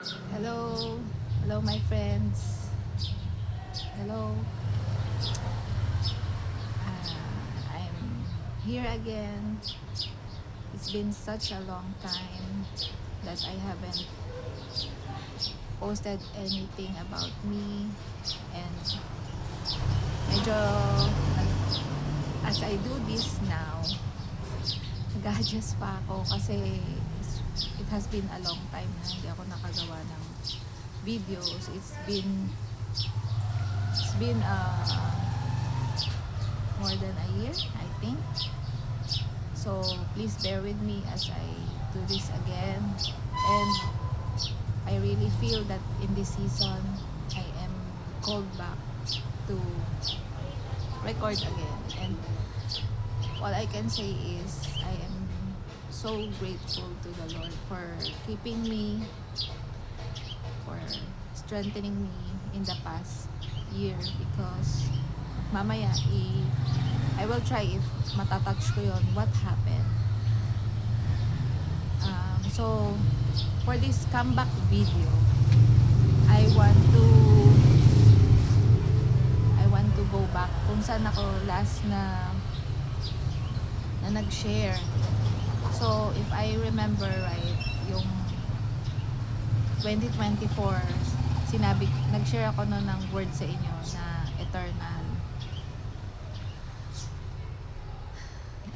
Hello, hello my friends. Hello. I'm here again. It's been such a long time that I haven't posted anything about me, and medyo as I do this now, nag-adjust pa ako kasi it has been a long time na hindi ako nakagawa ng videos. It's been more than a year, I think. So please bear with me as I do this again. And I really feel that in this season, I am called back to record again. And all I can say is I am so grateful to the Lord for keeping me, for strengthening me in the past year, because mamaya I will try if matatouch ko yon what happened. So for this comeback video, I want to go back kung saan ako last na nag-share. So if I remember right, yung 2024, nag-share ako noon ng word sa inyo na eternal.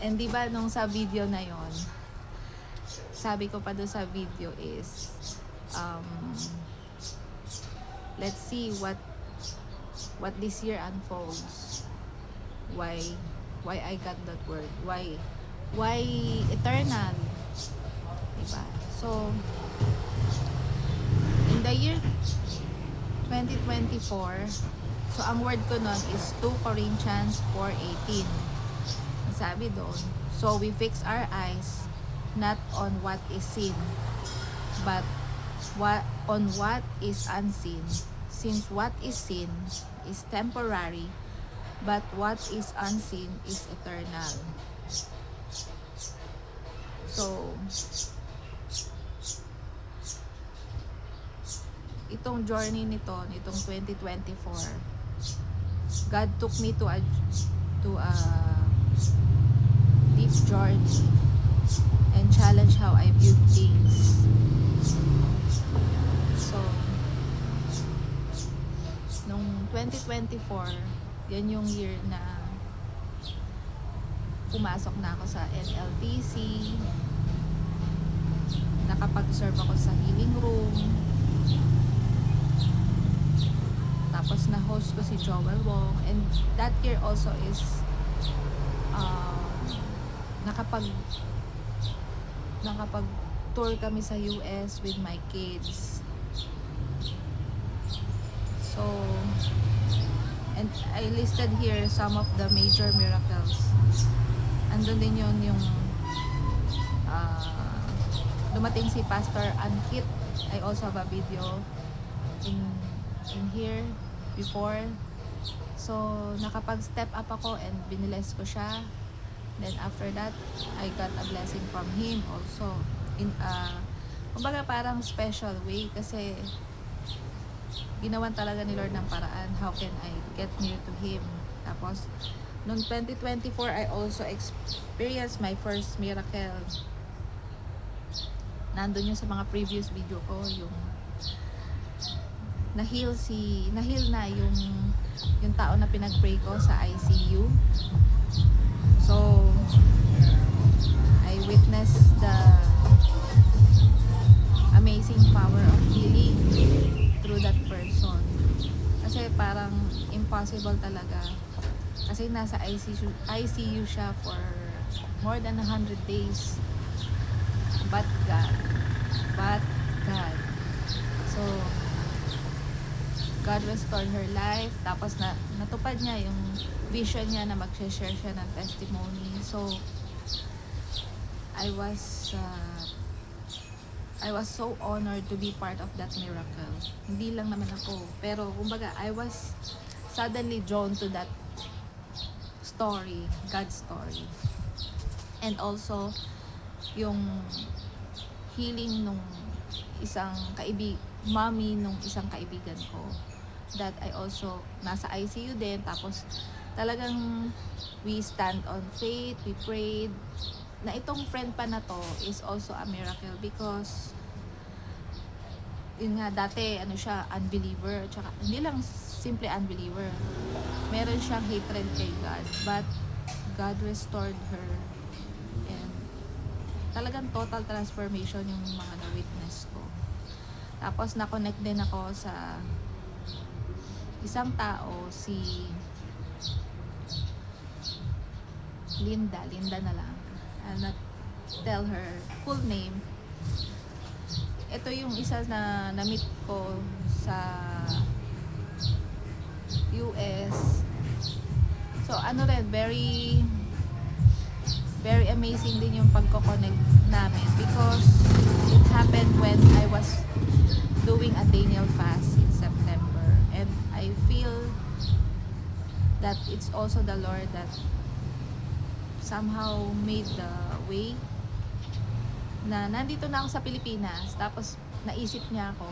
And di ba nung sa video na yon, sabi ko pa doon sa video is let's see what this year unfolds. Why I got that word? Why eternal? Diba? So in the year 2024, so ang word ko nun is 2 Corinthians 4:18. Ang sabi doon, so we fix our eyes not on what is seen, but on what is unseen. Since what is seen is temporary, but what is unseen is eternal. So, itong journey nitong 2024, God took me to a deep journey and challenge how I view things. So, nung 2024, yan yung year na pumasok na ako sa NLTC, nakapag-serve ako sa healing room, tapos na-host ko si Joel Wong, and that year also is nakapag-tour kami sa US with my kids. So, and I listed here some of the major miracles. Andun din yun yung dumating si Pastor Ankit. I also have a video in here before. So, nakapag-step up ako and biniles ko siya. Then after that, I got a blessing from him also. In kumbaga parang special way, kasi ginawan talaga ni Lord ng paraan how can I get near to Him. Tapos, noong 2024, I also experienced my first miracle. Nandun yung sa mga previous video ko, yung na-heal na yung tao na pinag-pray ko sa ICU. So, I witnessed the amazing power of healing through that person. Kasi parang impossible talaga. Kasi nasa ICU siya for more than 100 days. But God. So, God restored her life. Tapos natupad niya yung vision niya na mag-share siya ng testimony. So, I was so honored to be part of that miracle. Hindi lang naman ako. Pero, kumbaga, I was suddenly drawn to that story, God's story. And also, yung healing isang mommy nung isang kaibigan ko that I also nasa ICU din. Tapos talagang we stand on faith, we prayed na itong friend pa na to is also a miracle because yun nga, dati ano siya, unbeliever, tsaka hindi lang simple unbeliever, meron siyang hatred kay God, but God restored her, and talagang total transformation yung mga na-witness ko. Tapos na-connect din ako sa isang tao, si Linda na lang, I'll not tell her full name. Ito yung isa na na-meet ko sa US. So ano rin, very amazing din yung pagko-connect namin because it happened when I was doing a Daniel fast in September, and I feel that it's also the Lord that somehow made the way na nandito na ako sa Pilipinas, tapos naisip niya ako,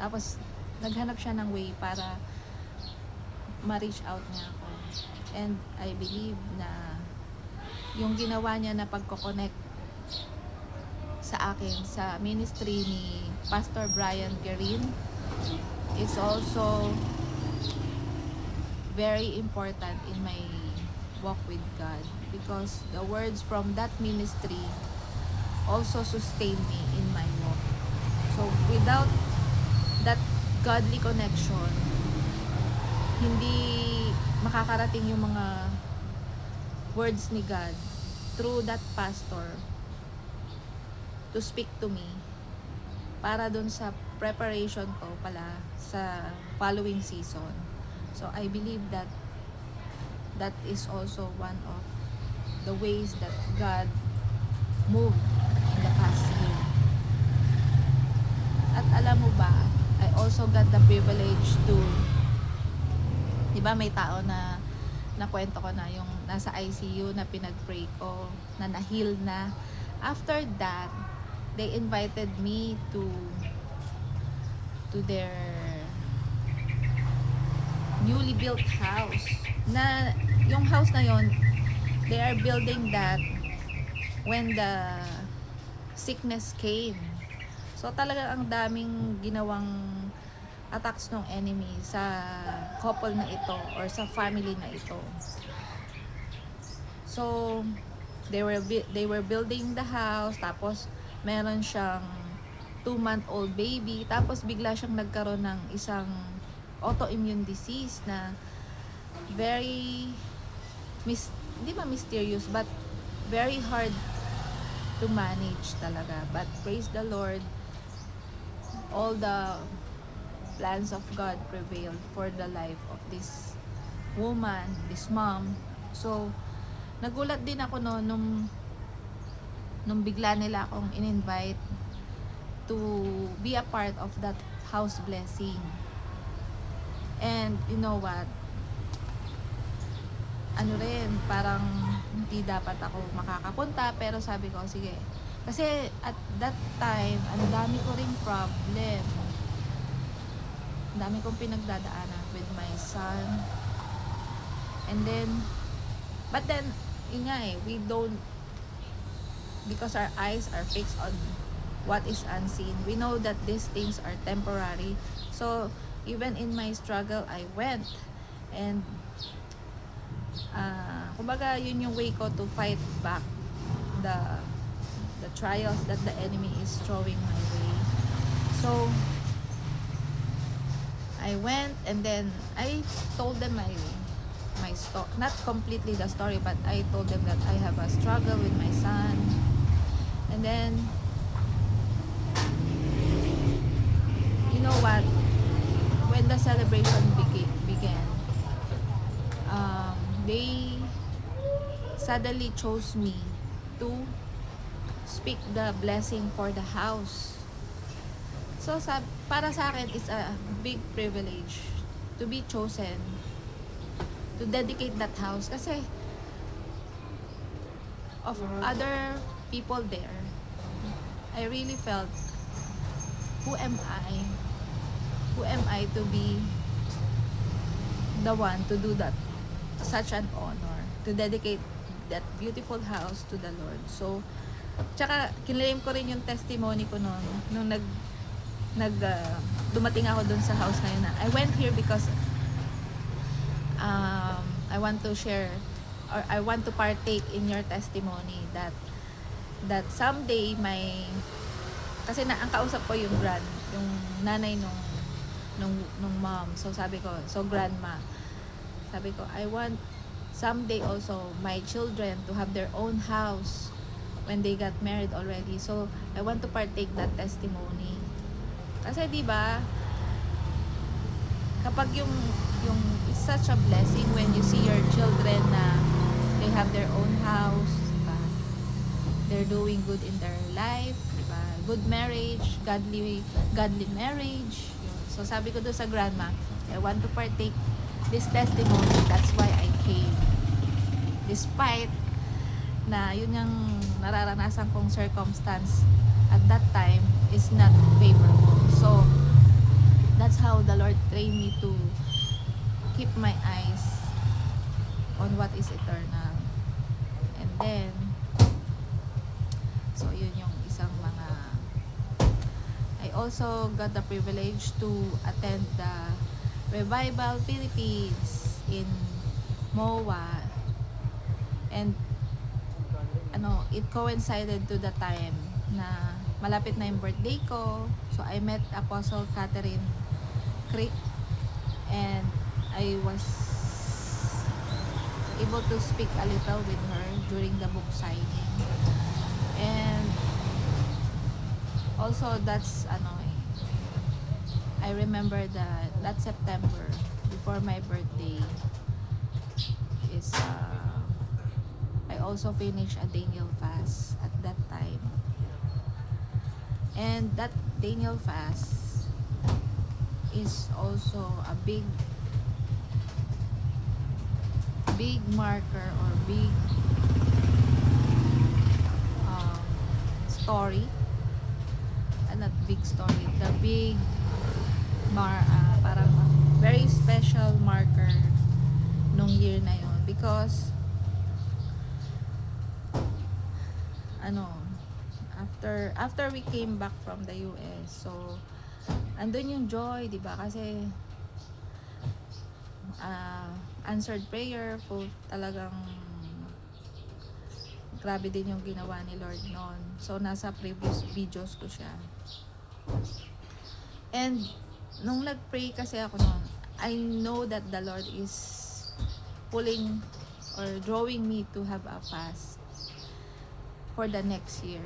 tapos naghanap siya ng way para ma-reach out niya ako. And I believe na yung ginawa niya na pagko-connect sa akin sa ministry ni Pastor Brian Guerin is also very important in my walk with God, because the words from that ministry also sustain me in my walk. So without that godly connection, hindi makakarating yung mga words ni God through that pastor to speak to me para dun sa preparation ko pala sa following season. So I believe that that is also one of the ways that God moved in the past year. At alam mo ba, I also got the privilege to, di ba may tao na nakwento ko na yung nasa ICU na pinag-pray ko, na na-heal na. After that, they invited me to their newly built house. Na yung house na yon, they are building that when the sickness came. So talaga ang daming ginawang attacks ng enemy sa couple na ito or sa family na ito. So they were building the house, tapos meron siyang 2-month-old baby, tapos bigla siyang nagkaroon ng isang autoimmune disease na very hindi ba mysterious, but very hard to manage talaga. But praise the Lord, all the plans of God prevailed for the life of this woman, this mom. So nagulat din ako nung bigla nila akong in-invite to be a part of that house blessing. And you know what, ano rin, parang hindi dapat ako makakapunta, pero sabi ko sige, kasi at that time ang dami ko ring problem, ang dami kong pinagdadaanan with my son. And then but then yun nga we don't, because our eyes are fixed on what is unseen, we know that these things are temporary. So even in my struggle, I went, and kumbaga yun yung way ko to fight back the trials that the enemy is throwing my way. So I went, and then I told them my story, not completely the story, but I told them that I have a struggle with my son. And then you know what, when the celebration began, they suddenly chose me to speak the blessing for the house. So para sa akin, it's a big privilege to be chosen to dedicate that house, kasi of other people there, I really felt who am I? Who am I to be the one to do that, such an honor, to dedicate that beautiful house to the Lord. So, tsaka kinlaim ko rin yung testimony ko noon nung dumating ako dun sa house na yun, na I went here because I want to share, or I want to partake in your testimony that someday kasi ang kausap ko yung yung nanay nung mom. So sabi ko, grandma, sabi ko, I want someday also my children to have their own house when they got married already. So I want to partake that testimony. Kasi 'di ba, kapag yung it's such a blessing when you see your children na they have their own house, diba? They're doing good in their life, diba? Good marriage, godly marriage. So sabi ko doon sa grandma, I want to partake this testimony. That's why I came. Despite na yun yung nararanasan kong circumstance at that time is not favorable. So that's how the Lord trained me to keep my eyes on what is eternal. And then, so yun yung isang mga, I also got the privilege to attend the Revival Philippines in MOA. And it coincided to the time na malapit na yung birthday ko. So I met Apostle Catherine Crick, and I was able to speak a little with her during the book signing. And also that's I remember that September before my birthday is I also finished a Daniel fast at that time. And that Daniel fast is also a big marker or big story. Not big story, the big parang very special marker nung year na yon, because after we came back from the US, so andun yung joy, di ba? Kasi answered prayer po, talagang grabe din yung ginawa ni Lord noon. So nasa previous videos ko siya. And nung nag-pray kasi ako noon, I know that the Lord is pulling or drawing me to have a fast for the next year.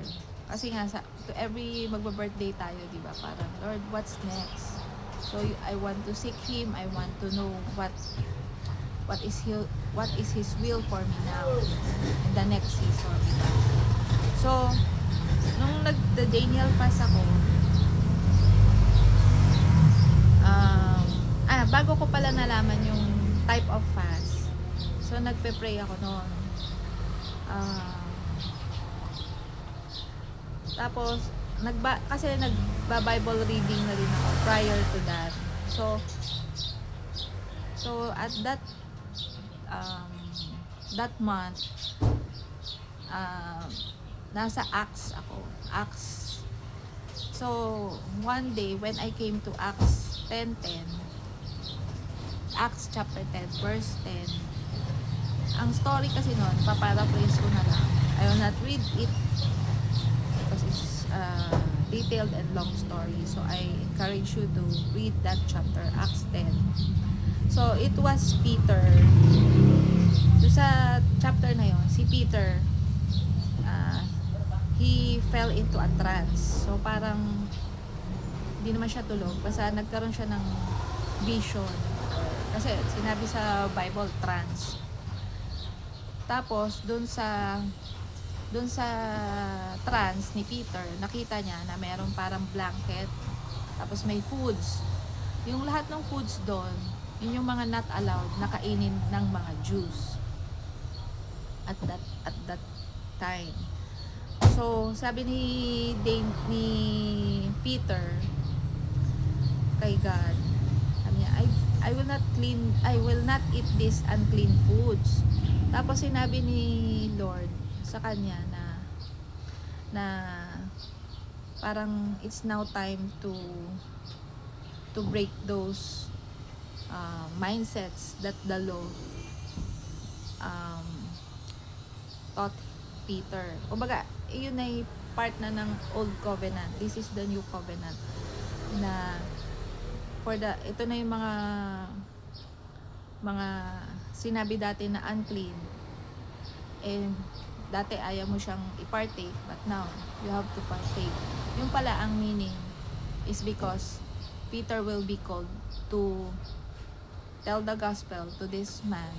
Kasi nga to every magba-birthday tayo, di ba? Parang, Lord, what's next? So I want to seek Him. I want to know what is His will for me now in the next season, di ba? So nung nagda-Daniel fast ako, bago ko pala nalaman yung type of fast, so nagpe-pray ako noon. Tapos kasi nagba-Bible reading na rin ako prior to that. So at that month, nasa Acts ako. Acts. So one day when I came to Acts 10:10, Acts chapter 10 verse 10, ang story kasi nun, paparaphrase ko na lang. I will not read it because it's detailed and long story. So I encourage you to read that chapter, Acts 10. So it was Peter. So sa chapter na yon, si Peter, he fell into a trance. So parang hindi naman siya tulog, basta nagkaroon siya ng vision. Kasi sinabi sa Bible, trance. Tapos dun sa trance ni Peter, nakita niya na mayroong parang blanket, tapos may foods. Yung lahat ng foods doon, yun yung mga not allowed na kainin ng mga Jews at that time. So sabi ni Peter, kay God. Sabi niya, I will not eat these unclean foods. Tapos sinabi ni Lord sa kanya na parang it's now time to break those mindsets that the law um, taught Peter. Kumbaga, yun ay part na ng old covenant. This is the new covenant na ito na yung mga sinabi dati na unclean, and dati ayaw mo siyang i-partake, but now you have to partake. Yung pala ang meaning is because Peter will be called to tell the gospel to this man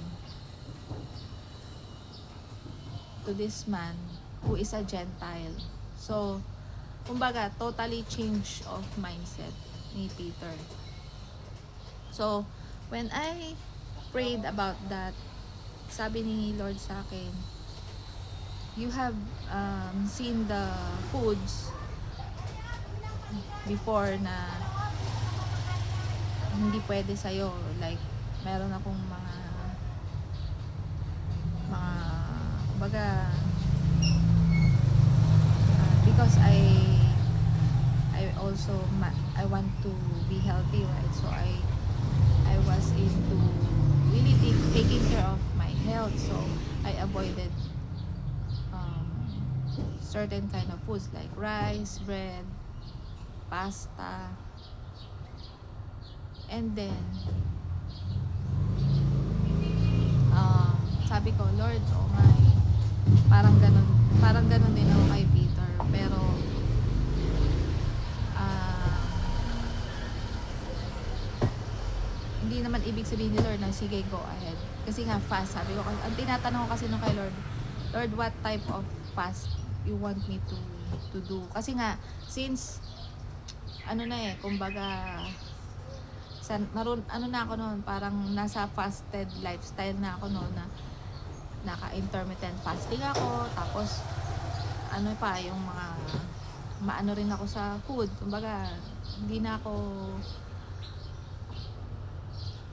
who is a Gentile. So kumbaga totally change of mindset ni Peter. So when I prayed about that, sabi ni Lord sa akin, you have seen the foods before na hindi pwede sa'yo. Like, meron akong kumbaga, because I want to be healthy, right? So I was into really taking care of my health, so I avoided certain kind of foods like rice, bread, pasta, and then sabi ko, Lord, oh my, parang ganun din ako kay Peter, pero hindi naman ibig sabihin ni Lord na sige, go ahead. Kasi nga fast, sabi ko. Ang tinatanong ko kasi nung kay Lord, Lord, what type of fast you want me to do? Kasi nga, since, kumbaga, na ako noon, parang nasa fasted lifestyle na ako noon, na naka-intermittent fasting ako, tapos, yung maano rin ako sa food. Kumbaga, hindi na ako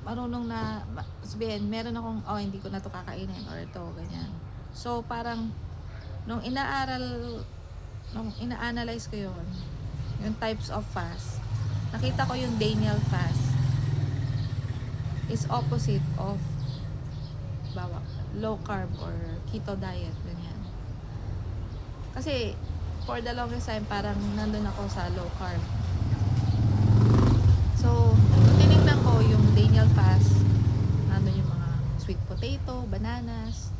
marunong na sabihin, meron akong, hindi ko na to kakainin or ito, ganyan. So, parang, nung ina-analyze ko yun, yung types of fast, nakita ko yung Daniel fast is opposite of low carb or keto diet, ganyan. Kasi, for the longest time, parang nandun ako sa low carb. So, tinignan ko yung Daniel fast, nandun yung mga sweet potato, bananas,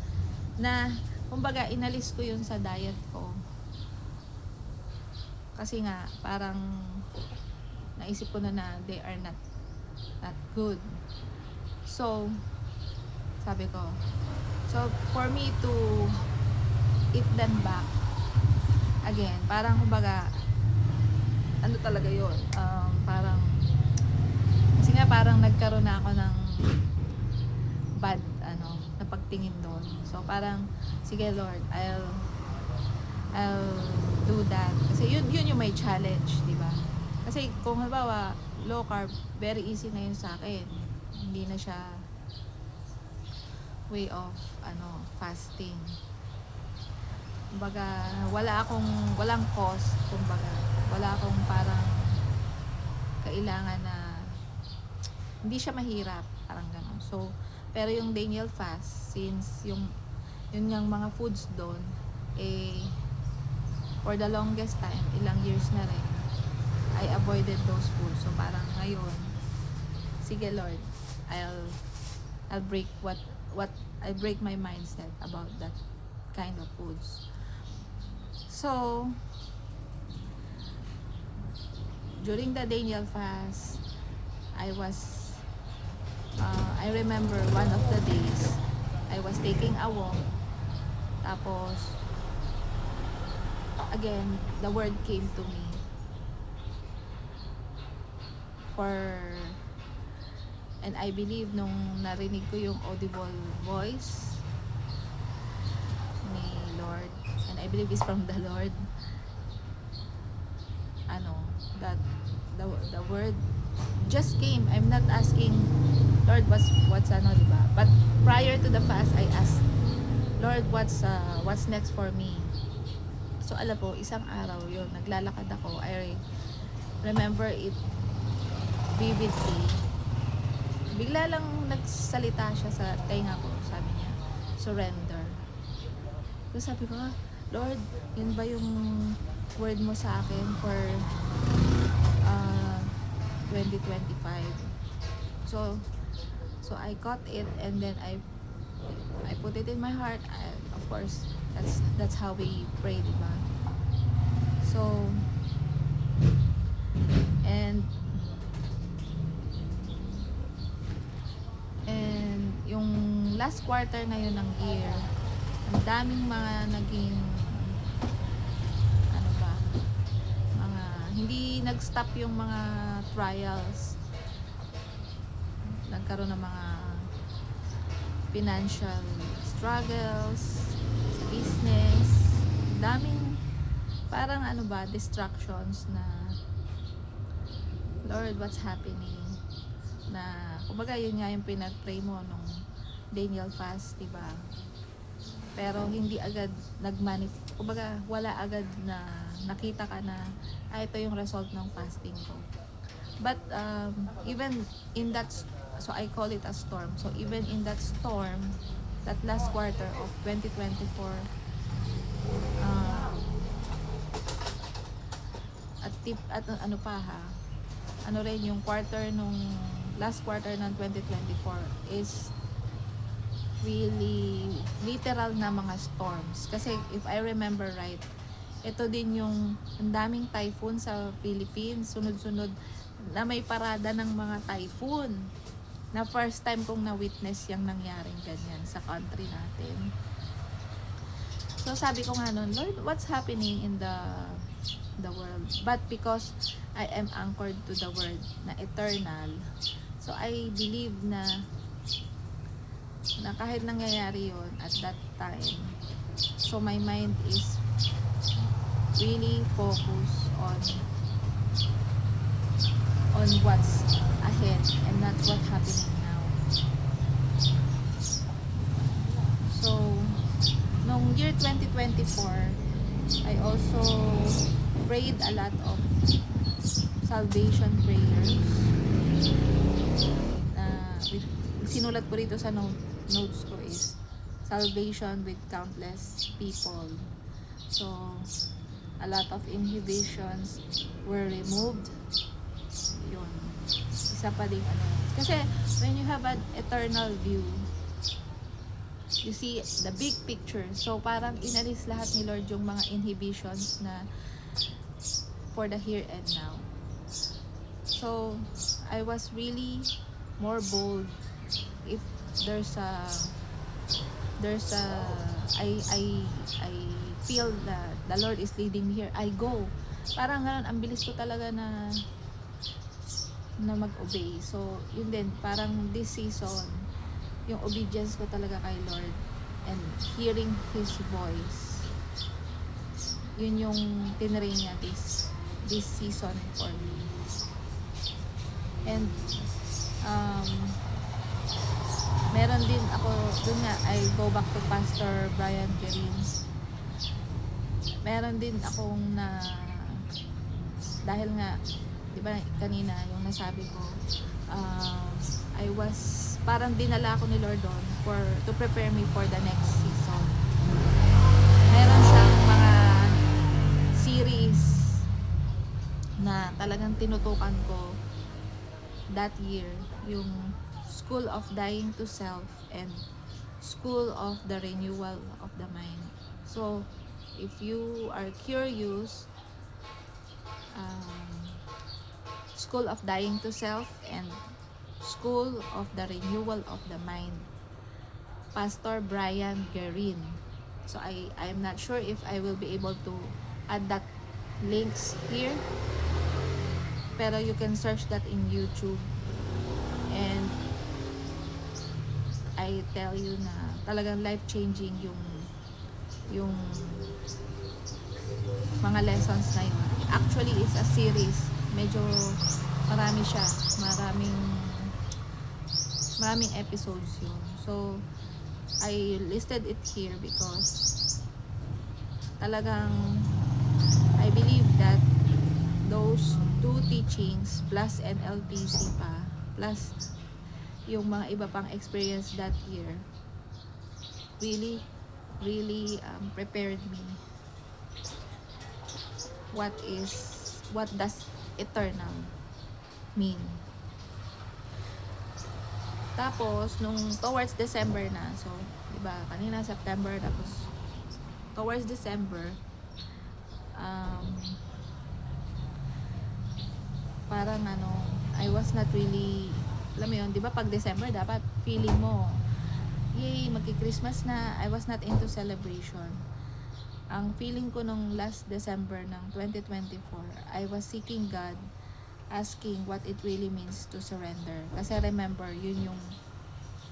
na kumbaga inalis ko yun sa diet ko. Kasi nga parang naisip ko na they are not good. So sabi ko, so for me to eat them back again, parang kumbaga talaga yun, parang kasi nga parang nagkaroon na ako ng bad na pagtingin doon. So parang sige Lord, I'll do that. Kasi yun yung may challenge, di ba? Kasi kung halimbawa low carb, very easy na yun sa akin. Hindi na siya way of fasting. Kumbaga walang cost, kumbaga wala akong parang kailangan na hindi siya mahirap, parang gano'n. So pero yung Daniel fast, since yun yung mga foods doon, for the longest time, ilang years na rin, I avoided those foods. So parang ngayon, sige Lord, I'll break I break my mindset about that kind of foods. So during the Daniel fast, I remember one of the days I was taking a walk, tapos again the word came to me and I believe nung narinig ko yung audible voice ni Lord, and I believe it's from the Lord, that the word just came. I'm not asking, Lord, what's ano, di ba? But prior to the fast, I asked, Lord, what's next for me? So alam po, isang araw yun, naglalakad ako. I remember it vividly. Bigla lang nagsalita siya sa tenga ko. Sabi niya, surrender. So sabi ko, Lord, yun ba yung word mo sa akin for 2025? So I caught it, and then I put it in my heart. Of course, that's how we pray, diba? So, and yung last quarter na yun ng year, ang daming mga naging ano ba, mga hindi nag-stop yung mga trials. Nagkaroon ng mga financial struggles sa business, daming parang ano ba, distractions na Lord, what's happening? Na kumbaga yun nga yung pinag-pray mo nung Daniel fast, diba? Pero hindi agad kumbaga wala agad na nakita ka na ito yung result ng fasting ko. But even in that, so I call it a storm. So even in that storm, that last quarter of 2024, at ano pa ha, ano rin yung last quarter ng 2024 is really literal na mga storms. Kasi if I remember right, ito din yung ang daming typhoon sa Philippines, sunod-sunod na may parada ng mga typhoon, na first time kong na-witness yung nangyaring ganyan sa country natin. So sabi ko nga nun, Lord, what's happening in the world? But because I am anchored to the word na eternal, so I believe na kahit nangyayari yon at that time, so my mind is really focused on what's ahead and not what's happening now. So nung year 2024, I also prayed a lot of salvation prayers. Sinulat ko rito sa notes ko is salvation with countless people. So a lot of inhibitions were removed. Yun. Isa pa ding ano. Kasi when you have an eternal view, you see the big picture. So parang inalis lahat ni Lord yung mga inhibitions na for the here and now. So I was really more bold. If there's a I feel that the Lord is leading me here, I go. Parang ganun, ang bilis ko talaga na mag-obey. So yun din, parang this season, yung obedience ko talaga kay Lord and hearing His voice, yun yung tinray niya this season for me. And meron din ako dun nga, I go back to Pastor Brian Guerin. Meron din akong dahil nga, di ba kanina yung nasabi ko, I was parang dinala ako ni Lord doon to prepare me for the next season. Meron siyang mga series na talagang tinutukan ko that year, yung School of Dying to Self and School of the Renewal of the Mind. So if you are curious, School of Dying to Self and School of the Renewal of the Mind, Pastor Brian Guerin. So I'm not sure if I will be able to add that links here, pero you can search that in YouTube. And I tell you na talagang life-changing yung mga lessons na yun. Actually, it's a series. Medyo marami siya, maraming episodes yun. So I listed it here because talagang I believe that those two teachings plus NLPC pa plus yung mga iba pang experience that year really prepared me what does eternal mean. Tapos nung towards December na, so diba kanina September, tapos towards December, parang I was not really, alam mo yun, di ba pag December dapat feeling mo, yay, magki-Christmas na. I was not into celebration. Ang feeling ko nung last December ng 2024, I was seeking God, asking what it really means to surrender. Kasi remember, yun yung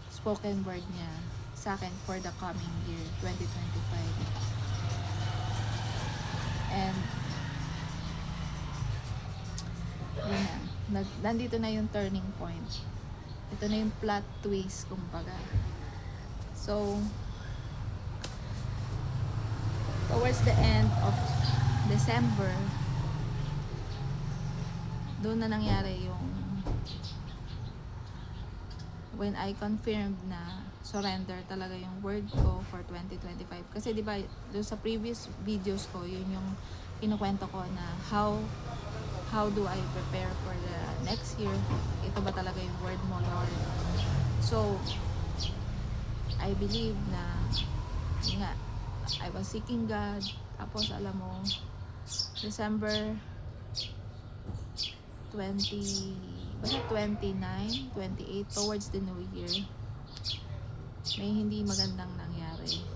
spoken word niya sa akin for the coming year, 2025. And yun na, nandito na yung turning point. Ito na yung plot twist, kumbaga. So towards the end of December, doon na nangyari yung when I confirmed na surrender talaga yung word ko for 2025. Kasi diba doon sa previous videos ko, yun yung kinukwento ko na how do I prepare for the next year. Ito ba talaga yung word mo, Lord? So I believe na yun nga, I was seeking God. Tapos alam mo, December 29, 28 towards the new year, may hindi magandang nangyari.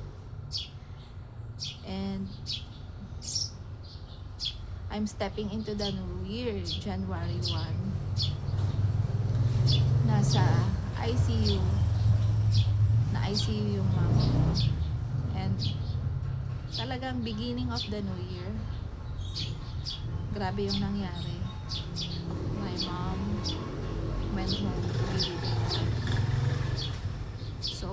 And I'm stepping into the new year, January 1. Nasa ICU. Na ICU yung mama ko. And talagang beginning of the new year, grabe yung nangyari. My mom went home really bad. So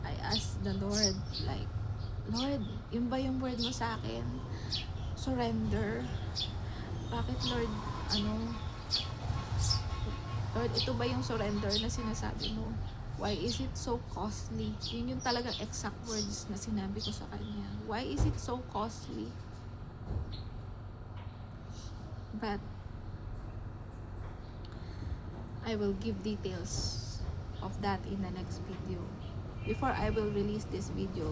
I asked the Lord, like, Lord, yun ba yung word mo sa akin? Surrender. Bakit, Lord, Lord, ito ba yung surrender na sinasabi mo? Why is it so costly? Yun yung talagang exact words na sinabi ko sa kanya. Why is it so costly? But I will give details of that in the next video. Before I will release this video,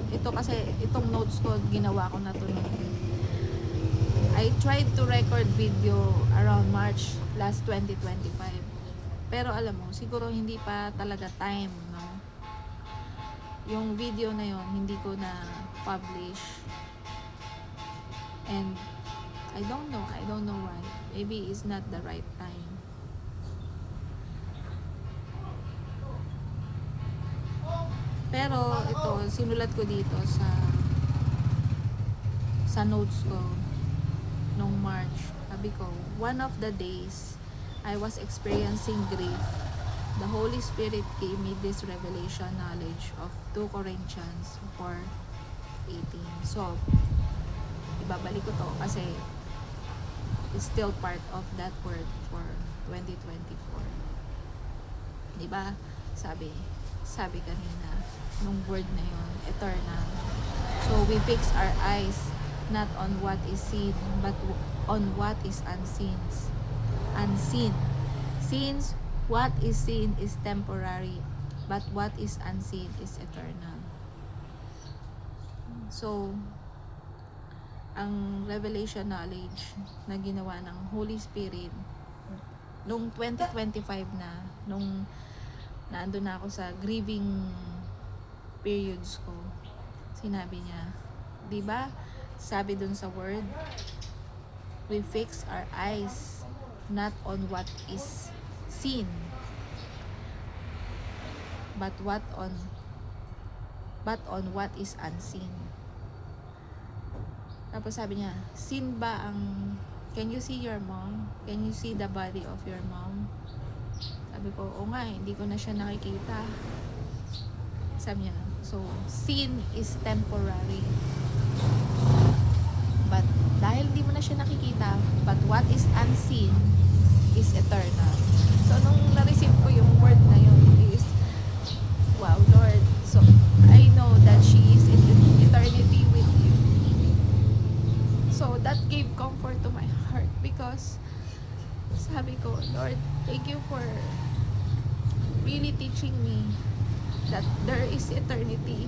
ito kasi, itong notes ko, ginawa ko na to nung I tried to record video around March last 2025. Pero alam mo, siguro hindi pa talaga time, no? Yung video na yon hindi ko na publish. And I don't know why. Maybe it's not the right time. Pero ito, sinulat ko dito sa notes ko nung March. Sabi ko, one of the days I was experiencing grief, the Holy Spirit gave me this revelation knowledge of 2 Corinthians 4:18. So, ibabalik ko to kasi it's still part of that word for 2024. Diba? Sabi kanina, nung word na yun, eternal. So, we fix our eyes not on what is seen, but on what is unseen. Since what is seen is temporary, but what is unseen is eternal. So, ang revelation knowledge na ginawa ng Holy Spirit nung 2025 na, nung naandun na ako sa grieving periods ko, sinabi niya, di ba? Sabi dun sa word, we fix our eyes not on what is seen, but on what is unseen. Tapos sabi niya, sin ba ang, can you see your mom? Can you see the body of your mom? Sabi ko, oo nga, hindi ko na siya nakikita. Sabi niya, so sin is temporary. But dahil hindi mo na siya nakikita, but what is unseen is eternal. So nung na-receive ko yung word na yun is, wow, Lord, so I know that she is in eternity with you. So that gave comfort to my heart because sabi ko, Lord, thank you for really teaching me that there is eternity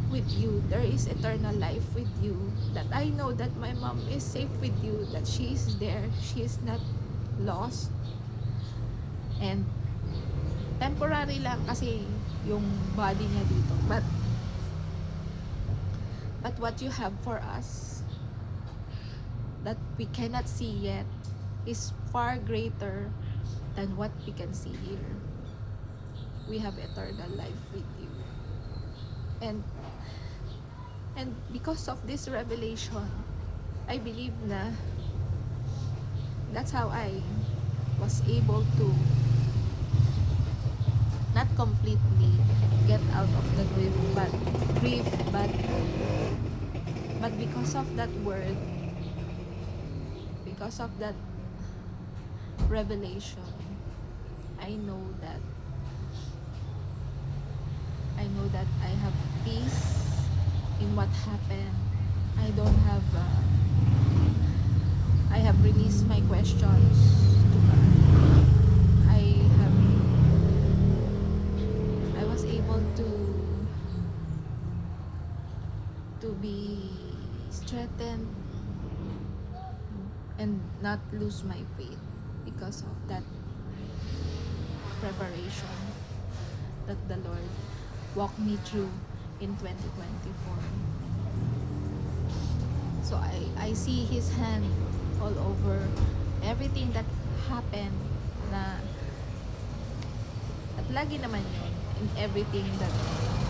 with you. There is eternal life with you. That I know that my mom is safe with you. That she is there. She is not lost. And temporary lang kasi yung body niya dito. But what you have for us that we cannot see yet is far greater than what we can see here. We have eternal life with you. And because of this revelation, I believe na that's how I was able to not completely get out of the grief, but because of that word, because of that revelation, I know that I have peace in what happened. I have released my questions to God. I was able to be strengthened and not lose my faith because of that preparation that the Lord walked me through in 2024. So I see His hand all over everything that happened na at lagi naman yun in everything that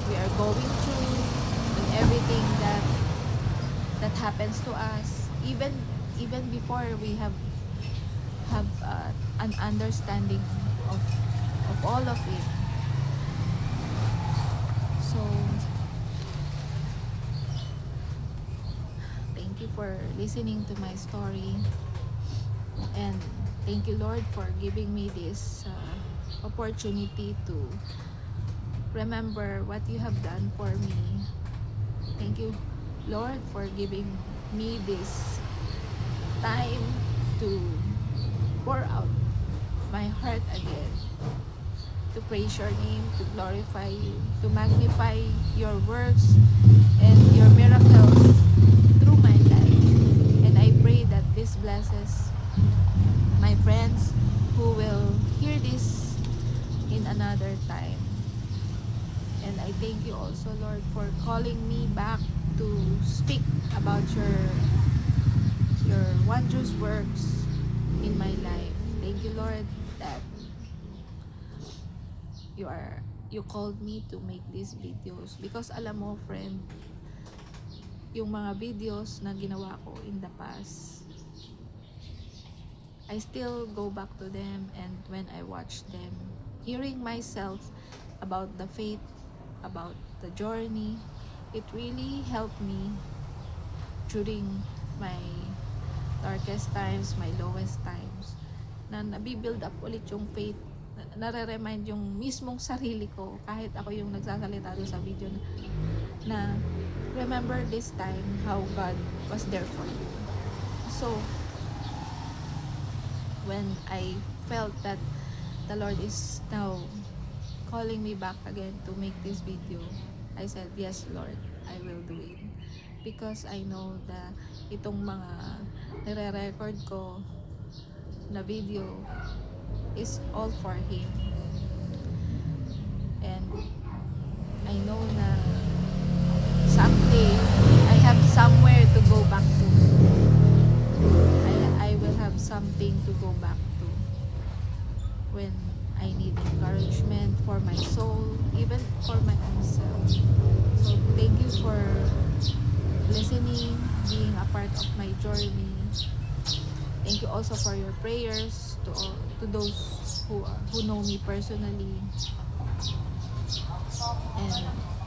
we are going through, in everything that happens to us, even before we have an understanding of all of it. So thank you for listening to my story, and thank you, Lord, for giving me this opportunity to remember what you have done for me. Thank you, Lord, for giving me this time to pour out my heart again, to praise your name, to glorify you, to magnify your works and your miracles through my life. And I pray that this blesses my friends who will hear this in another time. And I thank you also, Lord, for calling me back to speak about your wondrous works in my life. Thank you, Lord, that you called me to make these videos, because alam mo, friend, yung mga videos na ginawa ko in the past, I still go back to them, and when I watch them, hearing myself about the faith, about the journey, it really helped me during my darkest times, my lowest times, na nabibuild up ulit yung faith, nare-remind yung mismong sarili ko, kahit ako yung nagsasalita doon sa video na remember this time how God was there for you. So when I felt that the Lord is now calling me back again to make this video, I said, yes, Lord, I will do it. Because I know that itong mga nire-record ko na video is all for Him. And I know na someday I have somewhere to go back to. I will have something to go back to when I need encouragement for my soul, even for my own self. So thank you for listening, being part of my journey. Thank you also for your prayers to those who know me personally. And